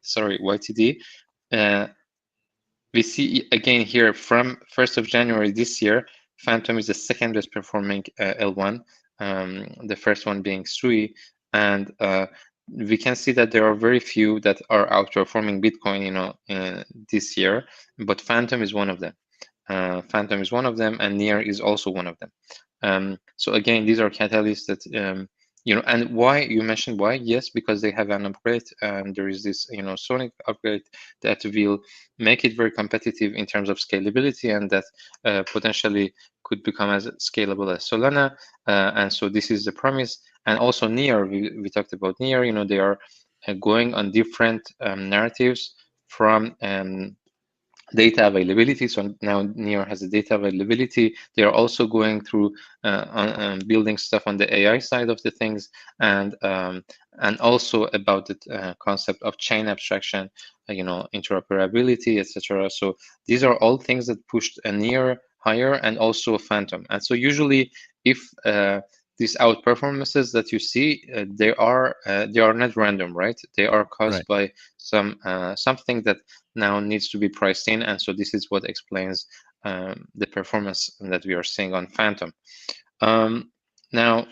sorry, YTD, we see again here from 1st of January this year, Phantom is the second best performing L1, the first one being Sui, and we can see that there are very few that are outperforming Bitcoin, this year, but Phantom is one of them. Phantom is one of them, and Near is also one of them. So again, these are catalysts that and why you mentioned why? Yes, because they have an upgrade, and there is this Sonic upgrade that will make it very competitive in terms of scalability, and that potentially could become as scalable as Solana. And so this is the promise. And also Near, we talked about Near. They are going on different narratives from data availability. So now Near has a data availability. They are also going through building stuff on the AI side of the things, and also about the concept of chain abstraction, interoperability, etc. So these are all things that pushed a Near higher, and also a Phantom. And so usually, if these outperformances that you see, they are not random, right? They are caused by something that now needs to be priced in, and so this is what explains the performance that we are seeing on Phantom. Now,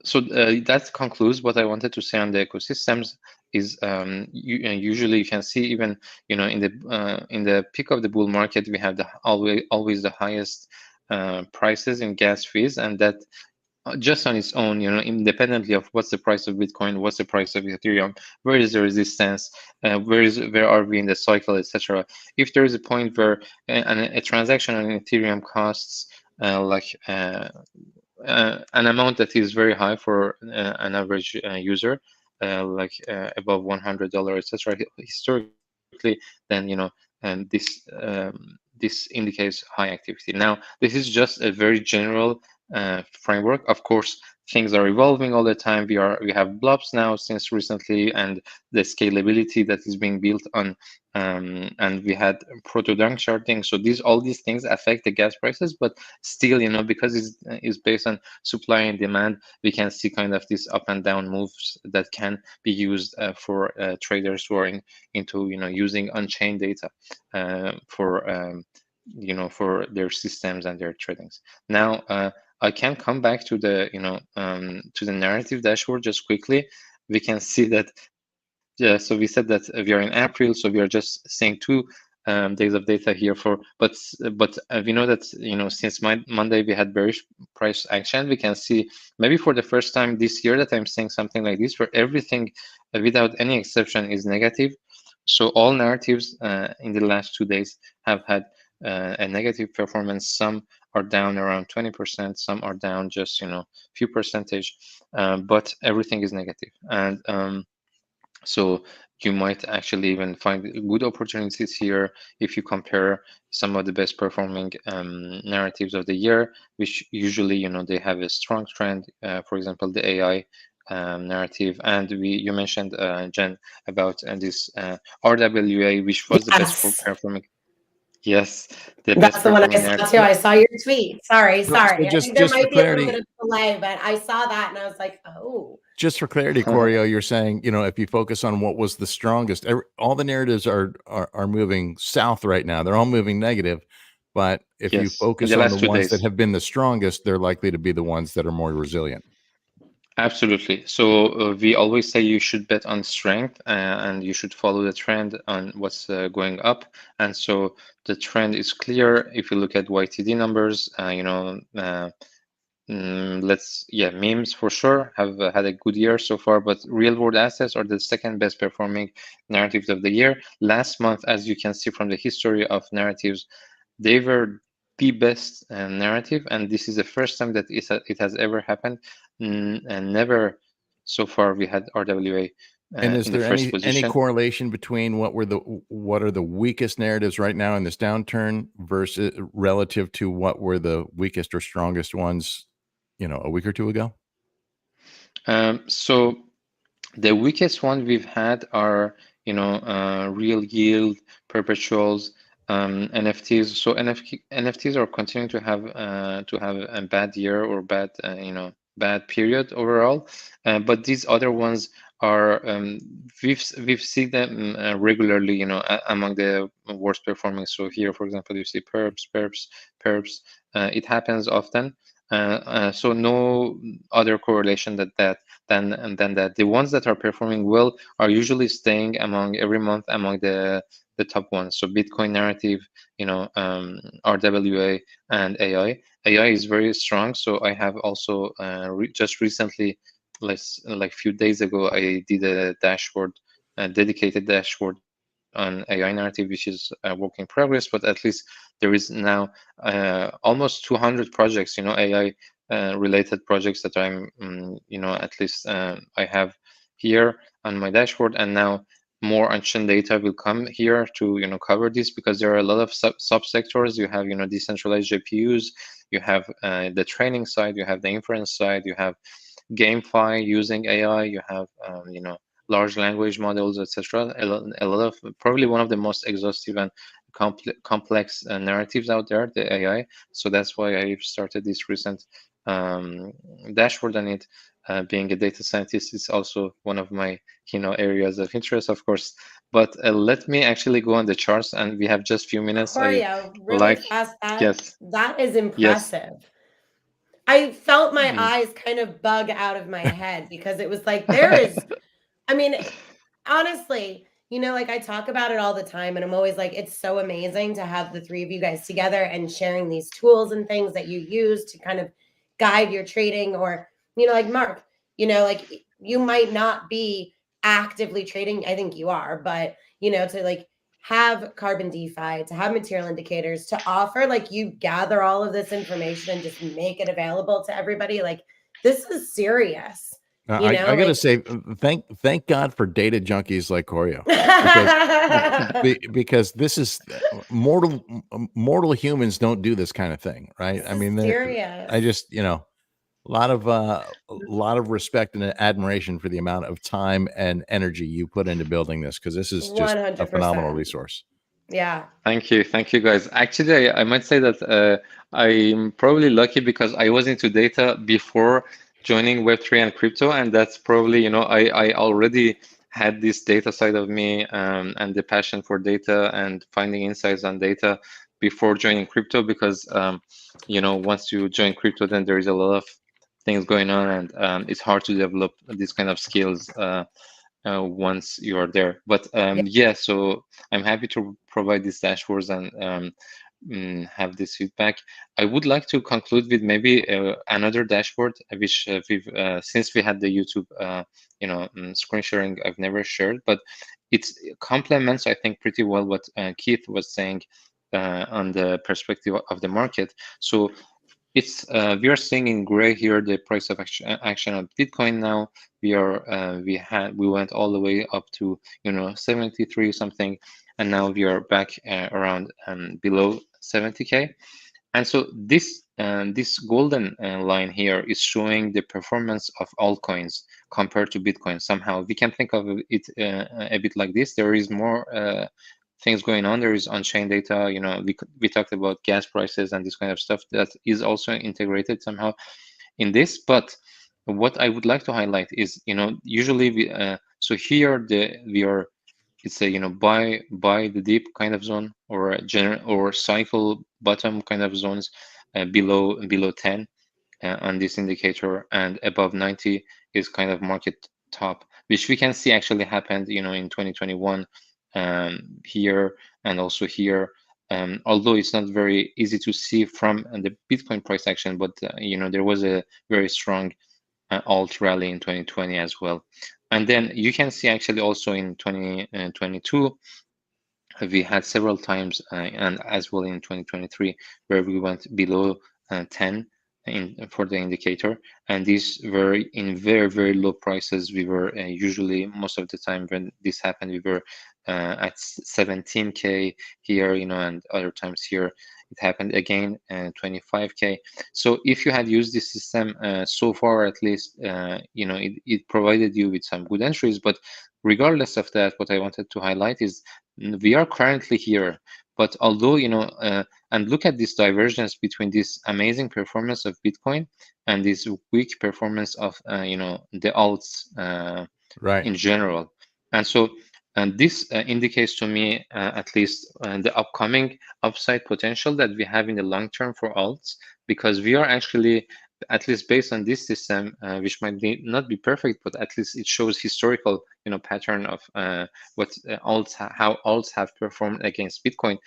so that concludes what I wanted to say on the ecosystems. Is usually you can see even in the peak of the bull market, we have always the highest prices in gas fees, and that just on its own, independently of what's the price of Bitcoin, what's the price of Ethereum, where is the resistance, where are we in the cycle, etc. If there is a point where a transaction on Ethereum costs an amount that is very high for an average user, above $100, etc. Historically, then and this indicates high activity. Now, this is just a very general framework. Of course, things are evolving all the time. We have blobs now since recently, and the scalability that is being built on, and we had proto-dunk charting. So all these things affect the gas prices, but still, because it's based on supply and demand, we can see kind of these up and down moves that can be used for traders who are into using on-chain data for for their systems and their tradings. Now, I can come back to the to the narrative dashboard just quickly. We can see that. So we said that we are in April, so we are just seeing 2 days of data here but we know that since Monday we had bearish price action. We can see maybe for the first time this year that I'm seeing something like this, where everything without any exception is negative. So all narratives in the last 2 days have had a negative performance. Some are down around 20%, some are down just few percentage, but everything is negative. And so you might actually even find good opportunities here if you compare some of the best performing narratives of the year, which usually they have a strong trend. For example, the AI narrative. And you mentioned, Jen, about this RWA, which was the best Yes. performing. Yes, the That's best the one I performing saw narrative. too. I saw your tweet. Sorry. So I think there just for might be a little clarity, bit of delay, but I saw that and I was like, oh. just for clarity, Koryo, you're saying, if you focus on what was the strongest, all the narratives are moving south right now. They're all moving negative. But if you Yes, in focus the on the last two ones that days. have been the strongest, they're likely to be the ones that are more resilient. Absolutely. So we always say you should bet on strength, and you should follow the trend on what's going up. And so the trend is clear. If you look at YTD numbers, memes for sure have had a good year so far, but real world assets are the second best performing narratives of the year. Last month, as you can see from the history of narratives, they were the best narrative, and this is the first time that it has ever happened. And never so far we had RWA And is in the there first any position. correlation between what are the weakest narratives right now in this downturn versus relative to what were the weakest or strongest ones, a week or two ago? So the weakest one we've had are, real yield, perpetuals, NFTs. So NFTs are continuing to have a bad year or bad period overall. But these other ones are, we've seen them regularly, among the worst performing. So here, for example, you see perps. It happens often. So no other correlation than that. The ones that are performing well are usually staying every month among the top ones. So Bitcoin narrative, RWA, and AI. AI is very strong. So I have also just recently, like few days ago, I did a dedicated dashboard on AI narrative, which is a work in progress. But at least there is now almost 200 projects, AI related projects that I'm, at least I have here on my dashboard. And now more on-chain data will come here to, cover this, because there are a lot of subsectors. You have, decentralized GPUs, you have the training side, you have the inference side, you have GameFi using AI, you have, large language models, etc. A lot of, probably one of the most exhaustive and complex narratives out there, the AI. So that's why I've started this recent dashboard on it. Being a data scientist is also one of my areas of interest, of course. But let me actually go on the charts, and we have just few minutes. Koryo, really fast. Yes, That is yes. impressive. I felt my eyes kind of bug out of my head because it was like, I mean, honestly, like I talk about it all the time and I'm always like, it's so amazing to have the three of you guys together and sharing these tools and things that you use to kind of guide your trading, or, like Mark, like you might not be actively trading. I think you are, but, to like have carbon DeFi, to have material indicators, to offer, like you gather all of this information and just make it available to everybody. Like this is serious. I gotta say, thank God for data junkies like Koryo, because this is mortal humans don't do this kind of thing, right? This I is mean, serious. I just a lot of respect and admiration for the amount of time and energy you put into building this, because this is just a phenomenal 100%. resource. Yeah. Thank you, guys. Actually, I might say that I'm probably lucky because I was into data before joining Web3 and crypto, and that's probably, I already had this data side of me, and the passion for data and finding insights on data before joining crypto, because once you join crypto, then there is a lot of things going on, and it's hard to develop these kind of skills once you are there. But yeah, so I'm happy to provide these dashboards and have this feedback. I would like to conclude with maybe another dashboard, which we've since we had the YouTube, screen sharing, I've never shared, but it complements, I think, pretty well what Keith was saying on the perspective of the market. So it's we are seeing in gray here the price of action of Bitcoin now. We went all the way up to 73 something, and now we are back around below 70K. And so this this golden line here is showing the performance of altcoins compared to Bitcoin. Somehow we can think of it a bit like this. There is more things going on. There is on-chain data. We talked about gas prices and this kind of stuff that is also integrated somehow in this. But what I would like to highlight is, usually so here it's a buy the dip kind of zone, or a or cycle bottom kind of zones below 10 on this indicator, and above 90 is kind of market top, which we can see actually happened in 2021 here and also here. Although it's not very easy to see from the Bitcoin price action, but there was a very strong alt rally in 2020 as well. And then you can see actually also in 2022, we had several times, and as well in 2023, where we went below 10 for the indicator, and these were in very, very low prices. We were usually, most of the time when this happened, we were at 17K here, and other times here it happened again 25K. So if you had used this system so far, at least it provided you with some good entries. But regardless of that, what I wanted to highlight is we are currently here. But although and look at this divergence between this amazing performance of Bitcoin and this weak performance of the alts Right. in general. And so this indicates to me at least the upcoming upside potential that we have in the long term for alts, because we are actually, at least based on this system, which might not be perfect, but at least it shows historical pattern of what how alts have performed against Bitcoin.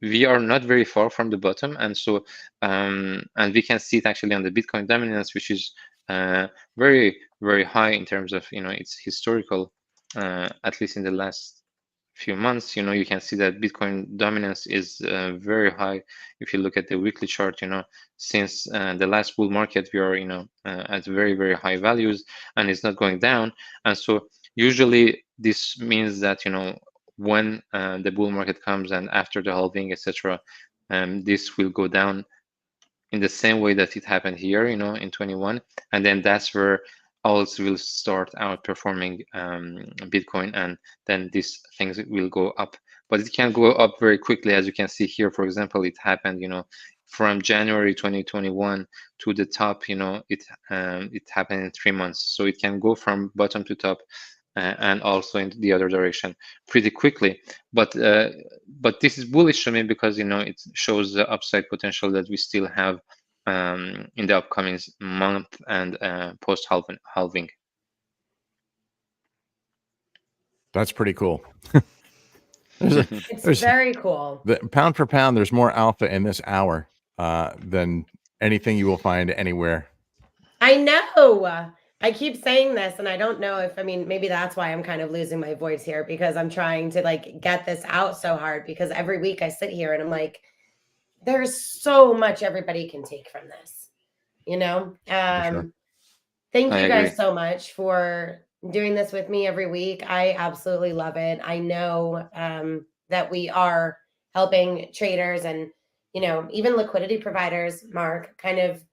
We are not very far from the bottom, and so and we can see it actually on the Bitcoin dominance, which is very, very high in terms of its historical, at least in the last few months. You can see that Bitcoin dominance is very high. If you look at the weekly chart, since the last bull market, we are at very, very high values, and it's not going down. And so usually this means that when the bull market comes and after the halving, etc., this will go down in the same way that it happened here, in 21, and then that's where alts will start outperforming Bitcoin, and then these things will go up. But it can go up very quickly, as you can see here. For example, it happened, from January 2021 to the top. It happened in 3 months, so it can go from bottom to top. And also in the other direction pretty quickly, but this is bullish to me because it shows the upside potential that we still have in the upcoming month and post halving. That's pretty cool. It's very cool. Pound for pound, there's more alpha in this hour than anything you will find anywhere. I know. I keep saying this, and I don't know if, maybe that's why I'm kind of losing my voice here, because I'm trying to get this out so hard, because every week I sit here and I'm like, there's so much everybody can take from this, Sure. Thank you guys so much for doing this with me every week. I absolutely love it. I know that we are helping traders and, even liquidity providers, Mark, kind of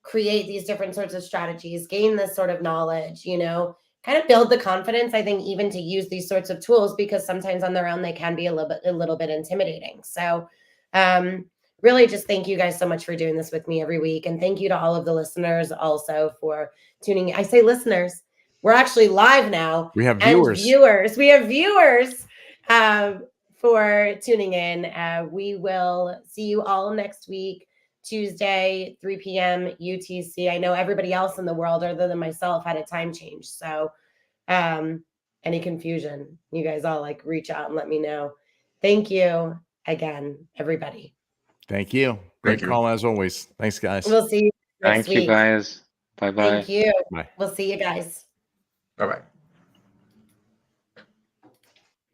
create these different sorts of strategies, gain this sort of knowledge, kind of build the confidence, I think, even to use these sorts of tools, because sometimes on their own, they can be a little bit intimidating. So really just thank you guys so much for doing this with me every week. And thank you to all of the listeners also for tuning in. I say listeners, we're actually live now. We have viewers. We have viewers for tuning in. We will see you all next week, Tuesday, 3 p.m. UTC. I know everybody else in the world other than myself had a time change. So any confusion, you guys all reach out and let me know. Thank you again, everybody. Thank you. Great call as always. Thanks, guys. We'll see you next week. Thank you, guys. Bye-bye. Thank you. Bye. We'll see you guys. Bye-bye.